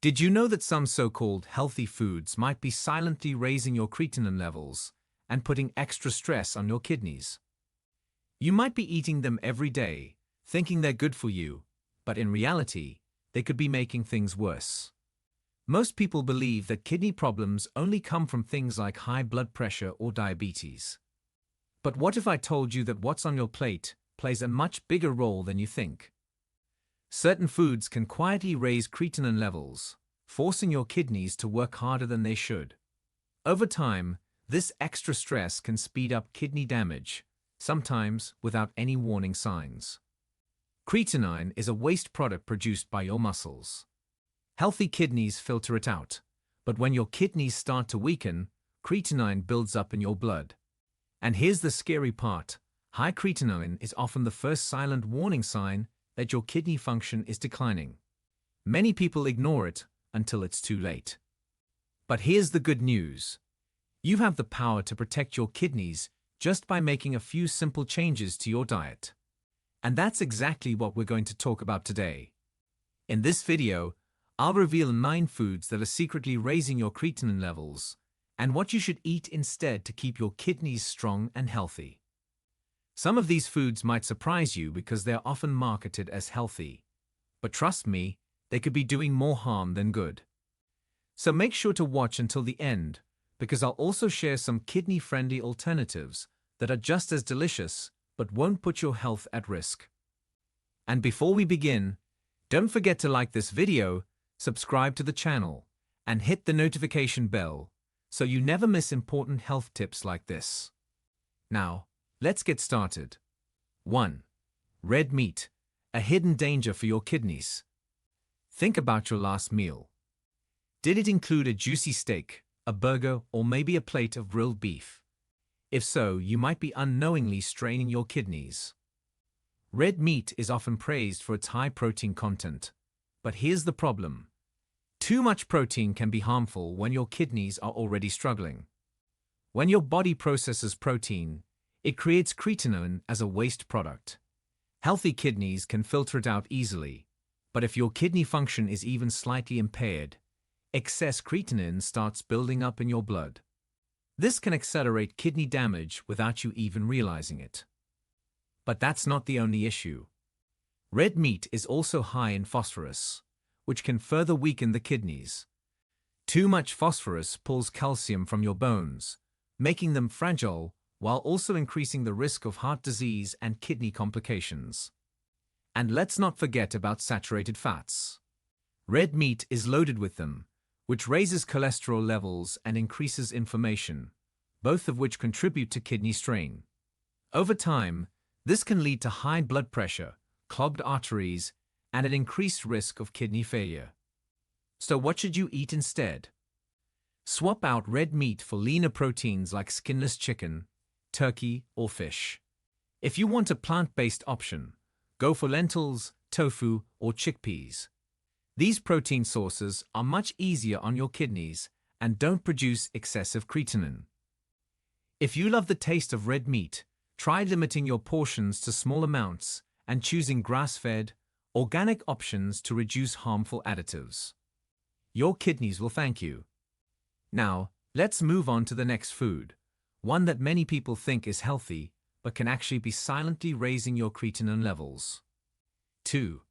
Did you know that some so-called healthy foods might be silently raising your creatinine levels and putting extra stress on your kidneys? You might be eating them every day, thinking they're good for you, but in reality, they could be making things worse. Most people believe that kidney problems only come from things like high blood pressure or diabetes. But what if I told you that what's on your plate plays a much bigger role than you think? Certain foods can quietly raise creatinine levels, forcing your kidneys to work harder than they should. Over time, this extra stress can speed up kidney damage, sometimes without any warning signs. Creatinine is a waste product produced by your muscles. Healthy kidneys filter it out, but when your kidneys start to weaken, creatinine builds up in your blood. And here's the scary part: high creatinine is often the first silent warning sign that your kidney function is declining. Many people ignore it until it's too late. But here's the good news. You have the power to protect your kidneys just by making a few simple changes to your diet. And that's exactly what we're going to talk about today. In this video, I'll reveal 9 foods that are secretly raising your creatinine levels and what you should eat instead to keep your kidneys strong and healthy. Some of these foods might surprise you because they're often marketed as healthy. But trust me, they could be doing more harm than good. So make sure to watch until the end, because I'll also share some kidney-friendly alternatives that are just as delicious but won't put your health at risk. And before we begin, don't forget to like this video, subscribe to the channel, and hit the notification bell so you never miss important health tips like this. Now, let's get started. 1. Red meat, a hidden danger for your kidneys. Think about your last meal. Did it include a juicy steak, a burger, or maybe a plate of grilled beef? If so, you might be unknowingly straining your kidneys. Red meat is often praised for its high protein content. But here's the problem. Too much protein can be harmful when your kidneys are already struggling. When your body processes protein, it creates creatinine as a waste product. Healthy kidneys can filter it out easily, but if your kidney function is even slightly impaired, excess creatinine starts building up in your blood. This can accelerate kidney damage without you even realizing it. But that's not the only issue. Red meat is also high in phosphorus, which can further weaken the kidneys. Too much phosphorus pulls calcium from your bones, making them fragile while also increasing the risk of heart disease and kidney complications. And let's not forget about saturated fats. Red meat is loaded with them, which raises cholesterol levels and increases inflammation, both of which contribute to kidney strain. Over time, this can lead to high blood pressure, clogged arteries, and an increased risk of kidney failure. So what should you eat instead? Swap out red meat for leaner proteins like skinless chicken, turkey, or fish. If you want a plant-based option, go for lentils, tofu, or chickpeas. These protein sources are much easier on your kidneys and don't produce excessive creatinine. If you love the taste of red meat, try limiting your portions to small amounts and choosing grass-fed, organic options to reduce harmful additives. Your kidneys will thank you. Now, let's move on to the next food, one that many people think is healthy but can actually be silently raising your creatinine levels. 2.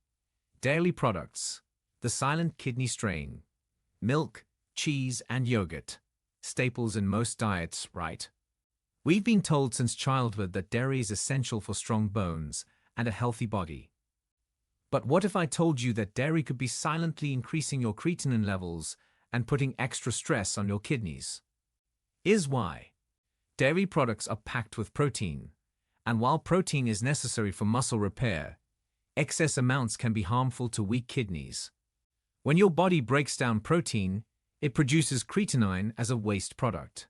Dairy products, the silent kidney strain. Milk, cheese, and yogurt, staples in most diets, right? We've been told since childhood that dairy is essential for strong bones and a healthy body. But what if I told you that dairy could be silently increasing your creatinine levels and putting extra stress on your kidneys? Here's why. Dairy products are packed with protein, and while protein is necessary for muscle repair, excess amounts can be harmful to weak kidneys. When your body breaks down protein, it produces creatinine as a waste product.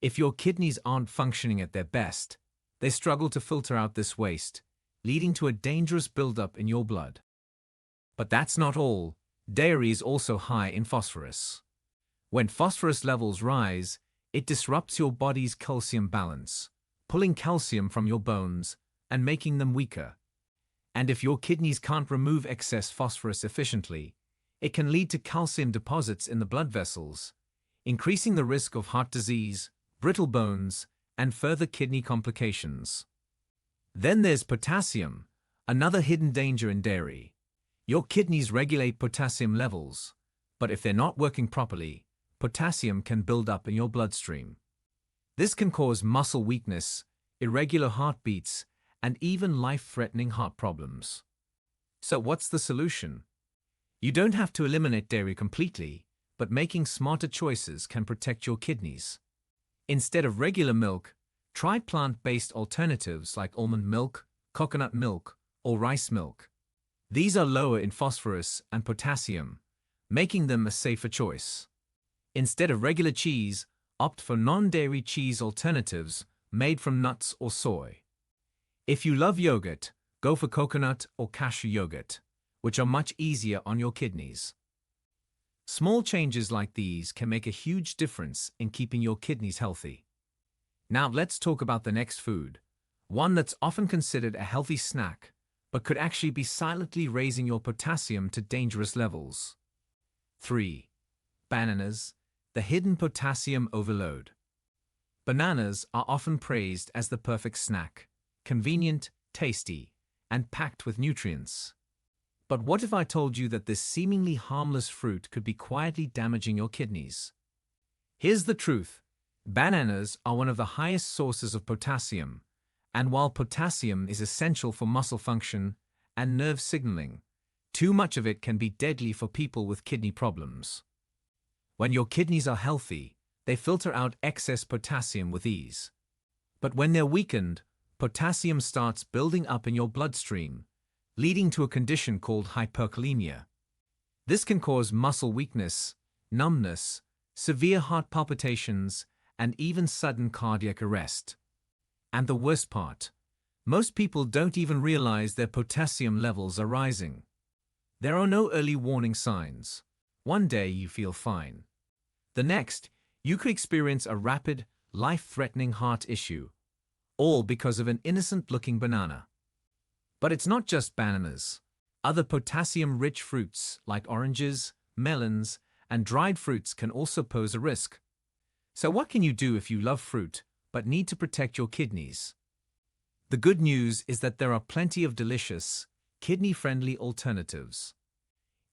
If your kidneys aren't functioning at their best, they struggle to filter out this waste, leading to a dangerous buildup in your blood. But that's not all. Dairy is also high in phosphorus. When phosphorus levels rise, it disrupts your body's calcium balance, pulling calcium from your bones and making them weaker. And if your kidneys can't remove excess phosphorus efficiently, It can lead to calcium deposits in the blood vessels, increasing the risk of heart disease, brittle bones, and further kidney complications. Then there's potassium, another hidden danger in dairy. Your kidneys regulate potassium levels, but if they're not working properly, potassium can build up in your bloodstream. This can cause muscle weakness, irregular heartbeats, and even life-threatening heart problems. So what's the solution? You don't have to eliminate dairy completely, but making smarter choices can protect your kidneys. Instead of regular milk, try plant-based alternatives like almond milk, coconut milk, or rice milk. These are lower in phosphorus and potassium, making them a safer choice. Instead of regular cheese, opt for non-dairy cheese alternatives made from nuts or soy. If you love yogurt, go for coconut or cashew yogurt, which are much easier on your kidneys. Small changes like these can make a huge difference in keeping your kidneys healthy. Now let's talk about the next food, one that's often considered a healthy snack, but could actually be silently raising your potassium to dangerous levels. 3. Bananas, the hidden potassium overload. Bananas are often praised as the perfect snack, convenient, tasty, and packed with nutrients. But what if I told you that this seemingly harmless fruit could be quietly damaging your kidneys? Here's the truth. Bananas are one of the highest sources of potassium, and while potassium is essential for muscle function and nerve signaling, too much of it can be deadly for people with kidney problems. When your kidneys are healthy, they filter out excess potassium with ease. But when they're weakened, potassium starts building up in your bloodstream, leading to a condition called hyperkalemia. This can cause muscle weakness, numbness, severe heart palpitations, and even sudden cardiac arrest. And the worst part, most people don't even realize their potassium levels are rising. There are no early warning signs. One day you feel fine. The next, you could experience a rapid, life-threatening heart issue, all because of an innocent-looking banana. But it's not just bananas. Other potassium-rich fruits like oranges, melons, and dried fruits can also pose a risk. So what can you do if you love fruit but need to protect your kidneys? The good news is that there are plenty of delicious, kidney-friendly alternatives.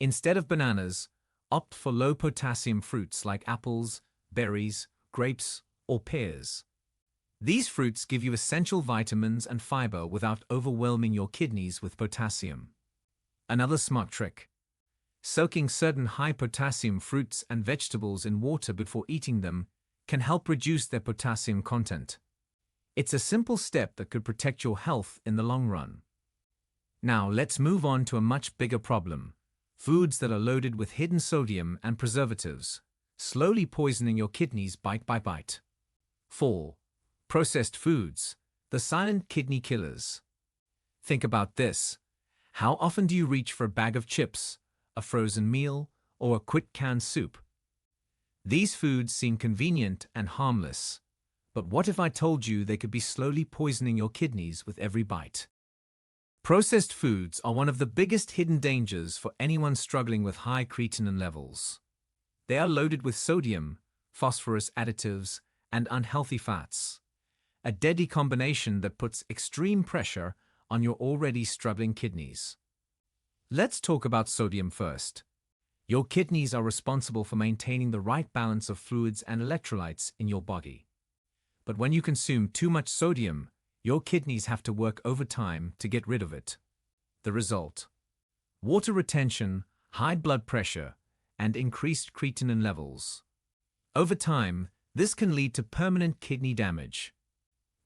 Instead of bananas, opt for low-potassium fruits like apples, berries, grapes, or pears. These fruits give you essential vitamins and fiber without overwhelming your kidneys with potassium. Another smart trick: soaking certain high-potassium fruits and vegetables in water before eating them can help reduce their potassium content. It's a simple step that could protect your health in the long run. Now let's move on to a much bigger problem: foods that are loaded with hidden sodium and preservatives, slowly poisoning your kidneys bite by bite. 4. Processed foods, the silent kidney killers. Think about this. How often do you reach for a bag of chips, a frozen meal, or a quick canned soup? These foods seem convenient and harmless, but what if I told you they could be slowly poisoning your kidneys with every bite? Processed foods are one of the biggest hidden dangers for anyone struggling with high creatinine levels. They are loaded with sodium, phosphorus additives, and unhealthy fats, a deadly combination that puts extreme pressure on your already struggling kidneys. Let's talk about sodium first. Your kidneys are responsible for maintaining the right balance of fluids and electrolytes in your body. But when you consume too much sodium, your kidneys have to work overtime to get rid of it. The result: water retention, high blood pressure, and increased creatinine levels. Over time, this can lead to permanent kidney damage.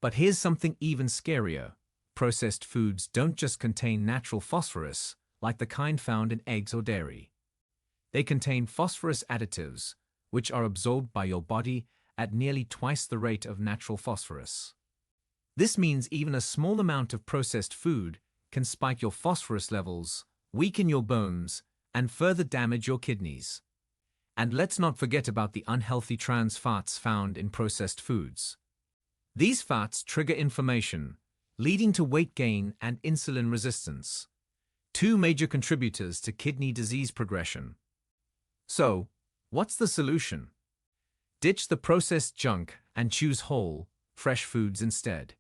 But here's something even scarier. Processed foods don't just contain natural phosphorus, like the kind found in eggs or dairy. They contain phosphorus additives, which are absorbed by your body at nearly twice the rate of natural phosphorus. This means even a small amount of processed food can spike your phosphorus levels, weaken your bones, and further damage your kidneys. And let's not forget about the unhealthy trans fats found in processed foods. These fats trigger inflammation, leading to weight gain and insulin resistance, two major contributors to kidney disease progression. So, what's the solution? Ditch the processed junk and choose whole, fresh foods instead.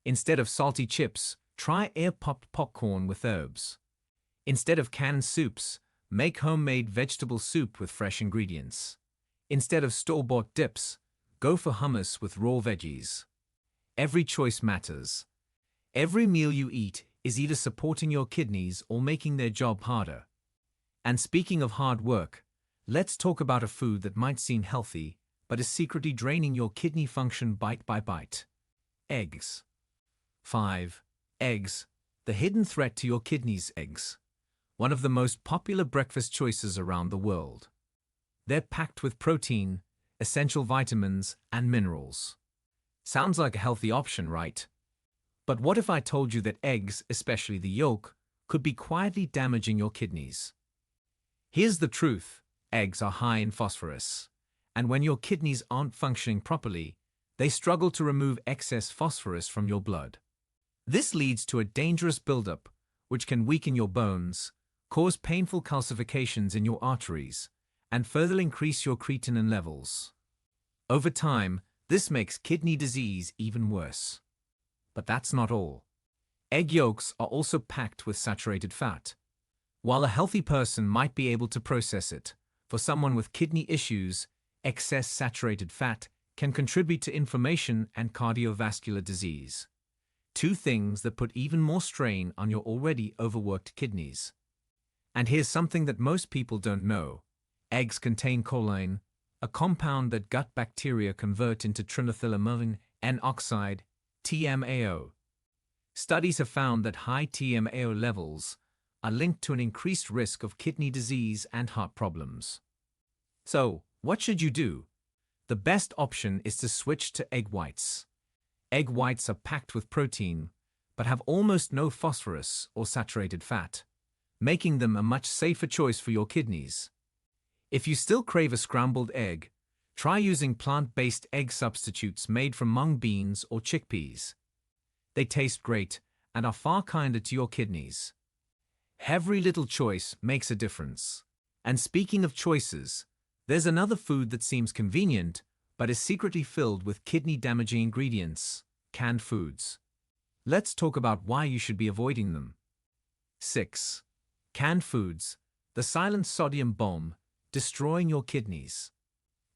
Instead of salty chips, try air-popped popcorn with herbs. Instead of canned soups, make homemade vegetable soup with fresh ingredients. Instead of store-bought dips, go for hummus with raw veggies. Every choice matters. Every meal you eat is either supporting your kidneys or making their job harder. And speaking of hard work, let's talk about a food that might seem healthy, but is secretly draining your kidney function bite by bite. Eggs. 5. Eggs, the hidden threat to your kidneys. Eggs, one of the most popular breakfast choices around the world. They're packed with protein, essential vitamins, and minerals. Sounds like a healthy option, right? But what if I told you that eggs, especially the yolk, could be quietly damaging your kidneys? Here's the truth. Eggs are high in phosphorus. And when your kidneys aren't functioning properly, they struggle to remove excess phosphorus from your blood. This leads to a dangerous buildup, which can weaken your bones, cause painful calcifications in your arteries, and further increase your creatinine levels. Over time, this makes kidney disease even worse. But that's not all. Egg yolks are also packed with saturated fat. While a healthy person might be able to process it, for someone with kidney issues, excess saturated fat can contribute to inflammation and cardiovascular disease. Two things that put even more strain on your already overworked kidneys. And here's something that most people don't know. Eggs contain choline, a compound that gut bacteria convert into trimethylamine N-oxide, TMAO. Studies have found that high TMAO levels are linked to an increased risk of kidney disease and heart problems. So, what should you do? The best option is to switch to egg whites. Egg whites are packed with protein, but have almost no phosphorus or saturated fat, making them a much safer choice for your kidneys. If you still crave a scrambled egg, try using plant-based egg substitutes made from mung beans or chickpeas. They taste great and are far kinder to your kidneys. Every little choice makes a difference. And speaking of choices, there's another food that seems convenient, but is secretly filled with kidney-damaging ingredients: canned foods. Let's talk about why you should be avoiding them. 6. Canned foods, the silent sodium bomb, destroying your kidneys.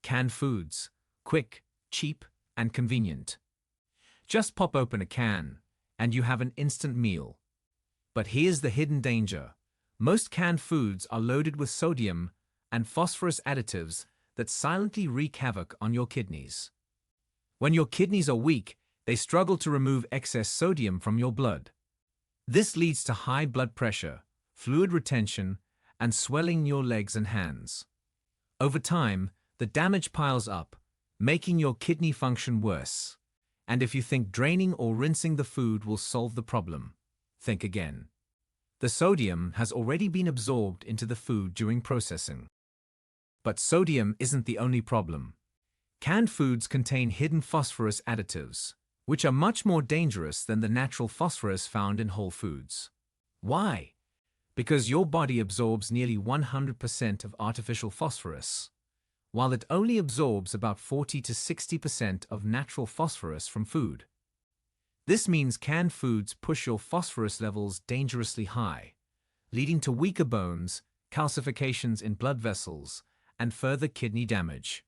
Canned foods, quick, cheap, and convenient. Just pop open a can, and you have an instant meal. But here's the hidden danger. Most canned foods are loaded with sodium and phosphorus additives that silently wreak havoc on your kidneys. When your kidneys are weak, they struggle to remove excess sodium from your blood. This leads to high blood pressure, fluid retention, and swelling in your legs and hands. Over time, the damage piles up, making your kidney function worse. And if you think draining or rinsing the food will solve the problem, think again. The sodium has already been absorbed into the food during processing. But sodium isn't the only problem. Canned foods contain hidden phosphorus additives, which are much more dangerous than the natural phosphorus found in whole foods. Why? Because your body absorbs nearly 100% of artificial phosphorus, while it only absorbs about 40 to 60% of natural phosphorus from food. This means canned foods push your phosphorus levels dangerously high, leading to weaker bones, calcifications in blood vessels, and further kidney damage.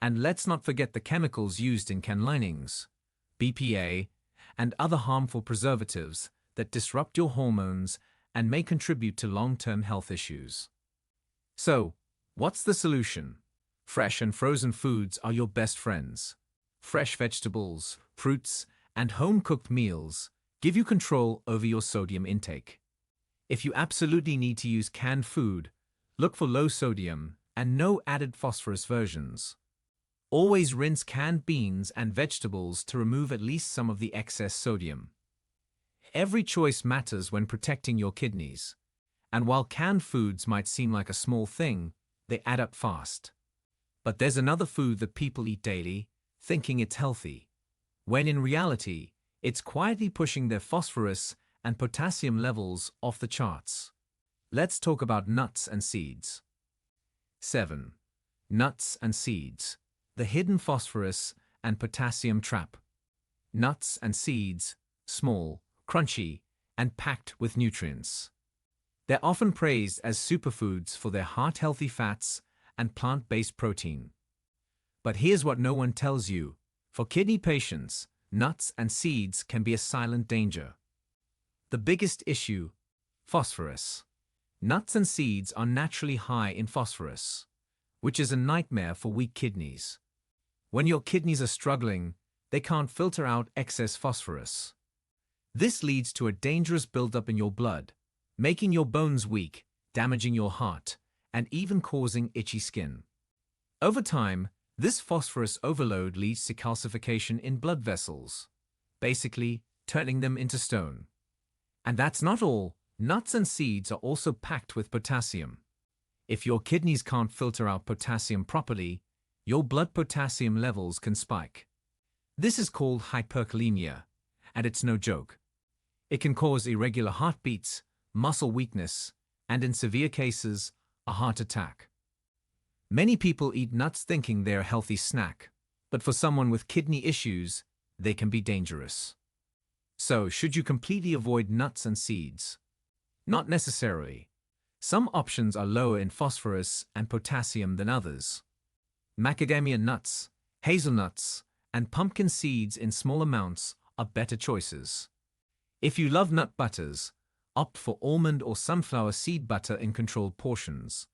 And let's not forget the chemicals used in can linings, BPA, and other harmful preservatives that disrupt your hormones and may contribute to long-term health issues. So, what's the solution? Fresh and frozen foods are your best friends. Fresh vegetables, fruits, and home-cooked meals give you control over your sodium intake. If you absolutely need to use canned food, look for low-sodium and no added phosphorus versions. Always rinse canned beans and vegetables to remove at least some of the excess sodium. Every choice matters when protecting your kidneys. And while canned foods might seem like a small thing, they add up fast. But there's another food that people eat daily, thinking it's healthy, when in reality, it's quietly pushing their phosphorus and potassium levels off the charts. Let's talk about nuts and seeds. 7. Nuts and seeds. The hidden phosphorus and potassium trap. Nuts and seeds, small, crunchy, and packed with nutrients. They're often praised as superfoods for their heart-healthy fats and plant-based protein. But here's what no one tells you. For kidney patients, nuts and seeds can be a silent danger. The biggest issue: phosphorus. Nuts and seeds are naturally high in phosphorus, which is a nightmare for weak kidneys. When your kidneys are struggling, they can't filter out excess phosphorus. This leads to a dangerous buildup in your blood, making your bones weak, damaging your heart, and even causing itchy skin. Over time, this phosphorus overload leads to calcification in blood vessels, basically turning them into stone. And that's not all. Nuts and seeds are also packed with potassium. If your kidneys can't filter out potassium properly, your blood potassium levels can spike. This is called hyperkalemia, and it's no joke. It can cause irregular heartbeats, muscle weakness, and in severe cases, a heart attack. Many people eat nuts thinking they're a healthy snack, but for someone with kidney issues, they can be dangerous. So, should you completely avoid nuts and seeds? Not necessarily. Some options are lower in phosphorus and potassium than others. Macadamia nuts, hazelnuts, and pumpkin seeds in small amounts are better choices. If you love nut butters, opt for almond or sunflower seed butter in controlled portions.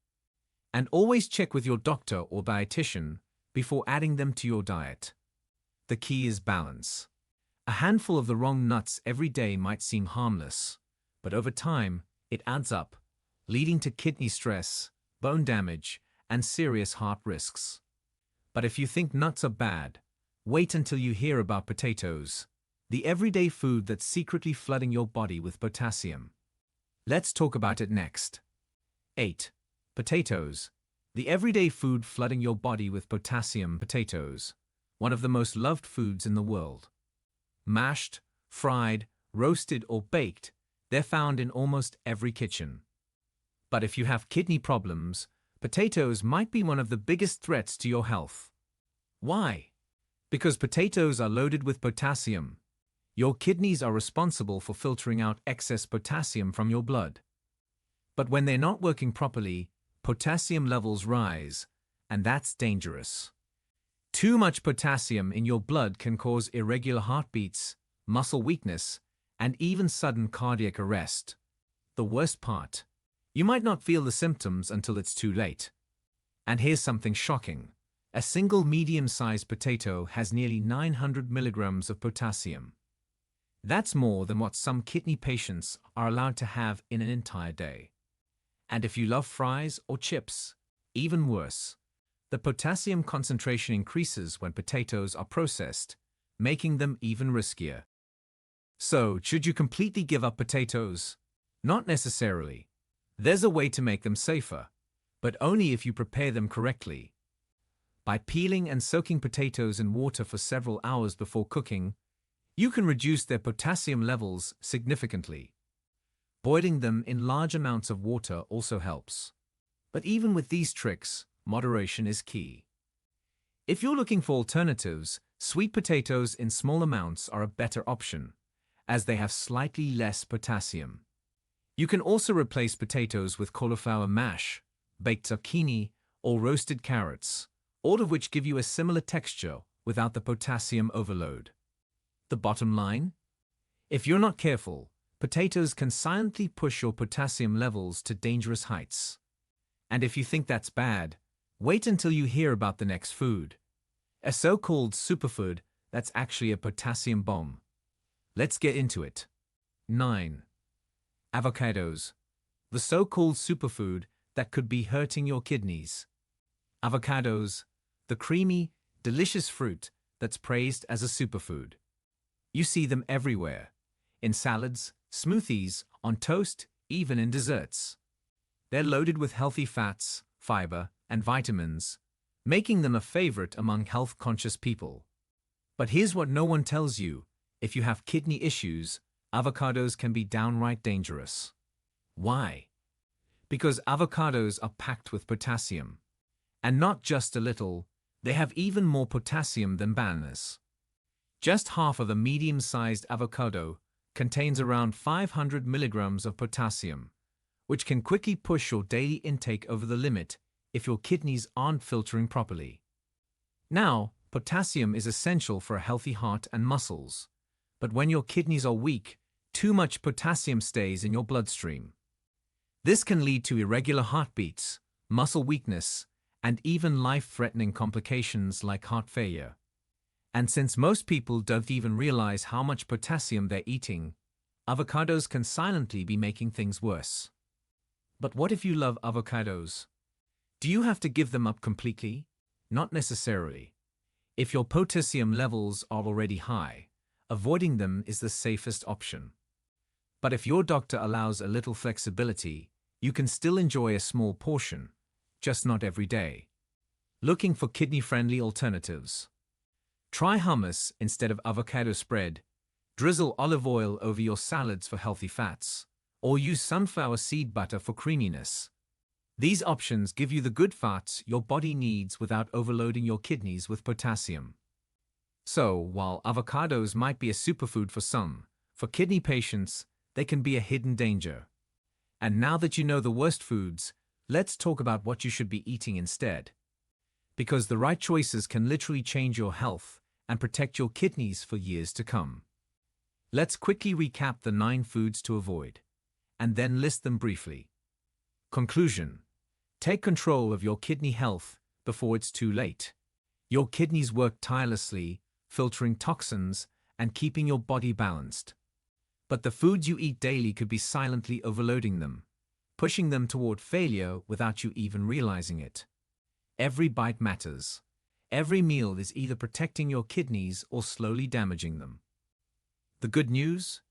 And always check with your doctor or dietitian before adding them to your diet. The key is balance. A handful of the wrong nuts every day might seem harmless, but over time, it adds up, leading to kidney stress, bone damage, and serious heart risks. But if you think nuts are bad, wait until you hear about potatoes, the everyday food that's secretly flooding your body with potassium. Let's talk about it next. 8. Potatoes. The everyday food flooding your body with potassium. Potatoes, one of the most loved foods in the world. Mashed, fried, roasted, or baked, they're found in almost every kitchen. But if you have kidney problems, potatoes might be one of the biggest threats to your health. Why? Because potatoes are loaded with potassium. Your kidneys are responsible for filtering out excess potassium from your blood. But when they're not working properly, potassium levels rise, and that's dangerous. Too much potassium in your blood can cause irregular heartbeats, muscle weakness, and even sudden cardiac arrest. The worst part: you might not feel the symptoms until it's too late. And here's something shocking. A single medium-sized potato has nearly 900 milligrams of potassium. That's more than what some kidney patients are allowed to have in an entire day. And if you love fries or chips, even worse. The potassium concentration increases when potatoes are processed, making them even riskier. So, should you completely give up potatoes? Not necessarily. There's a way to make them safer, but only if you prepare them correctly. By peeling and soaking potatoes in water for several hours before cooking, you can reduce their potassium levels significantly. Boiling them in large amounts of water also helps. But even with these tricks, moderation is key. If you're looking for alternatives, sweet potatoes in small amounts are a better option, as they have slightly less potassium. You can also replace potatoes with cauliflower mash, baked zucchini, or roasted carrots, all of which give you a similar texture without the potassium overload. The bottom line? If you're not careful, potatoes can silently push your potassium levels to dangerous heights. And if you think that's bad, wait until you hear about the next food. A so-called superfood that's actually a potassium bomb. Let's get into it. 9. Avocados. The so-called superfood that could be hurting your kidneys. Avocados, the creamy, delicious fruit that's praised as a superfood. You see them everywhere. In salads, smoothies, on toast, even in desserts. They're loaded with healthy fats, fiber, and vitamins, making them a favorite among health-conscious people. But here's what no one tells you. If you have kidney issues, avocados can be downright dangerous. Why? Because avocados are packed with potassium. And not just a little, they have even more potassium than bananas. Just half of a medium-sized avocado contains around 500 milligrams of potassium, which can quickly push your daily intake over the limit if your kidneys aren't filtering properly. Now, potassium is essential for a healthy heart and muscles, but when your kidneys are weak, too much potassium stays in your bloodstream. This can lead to irregular heartbeats, muscle weakness, and even life-threatening complications like heart failure. And since most people don't even realize how much potassium they're eating, avocados can silently be making things worse. But what if you love avocados? Do you have to give them up completely? Not necessarily. If your potassium levels are already high, avoiding them is the safest option. But if your doctor allows a little flexibility, you can still enjoy a small portion, just not every day. Looking for kidney-friendly alternatives. Try hummus instead of avocado spread, drizzle olive oil over your salads for healthy fats, or use sunflower seed butter for creaminess. These options give you the good fats your body needs without overloading your kidneys with potassium. So, while avocados might be a superfood for some, for kidney patients, they can be a hidden danger. And now that you know the worst foods, let's talk about what you should be eating instead. Because the right choices can literally change your health and protect your kidneys for years to come. Let's quickly recap the 9 foods to avoid, and then list them briefly. Conclusion: take control of your kidney health before it's too late. Your kidneys work tirelessly, filtering toxins and keeping your body balanced. But the foods you eat daily could be silently overloading them, pushing them toward failure without you even realizing it. Every bite matters. Every meal is either protecting your kidneys or slowly damaging them. The good news?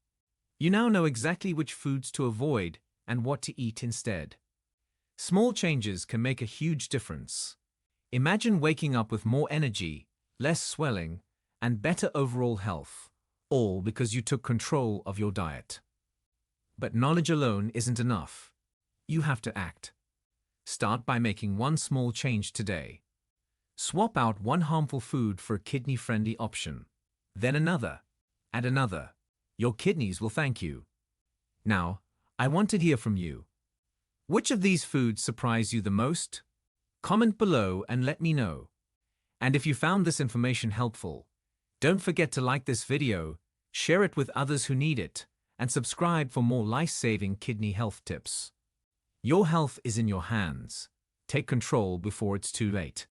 You now know exactly which foods to avoid and what to eat instead. Small changes can make a huge difference. Imagine waking up with more energy, less swelling, and better overall health, all because you took control of your diet. But knowledge alone isn't enough. You have to act. Start by making one small change today. Swap out one harmful food for a kidney-friendly option, then another, and another. Your kidneys will thank you. Now, I want to hear from you. Which of these foods surprised you the most? Comment below and let me know. And if you found this information helpful, don't forget to like this video, share it with others who need it, and subscribe for more life-saving kidney health tips. Your health is in your hands. Take control before it's too late.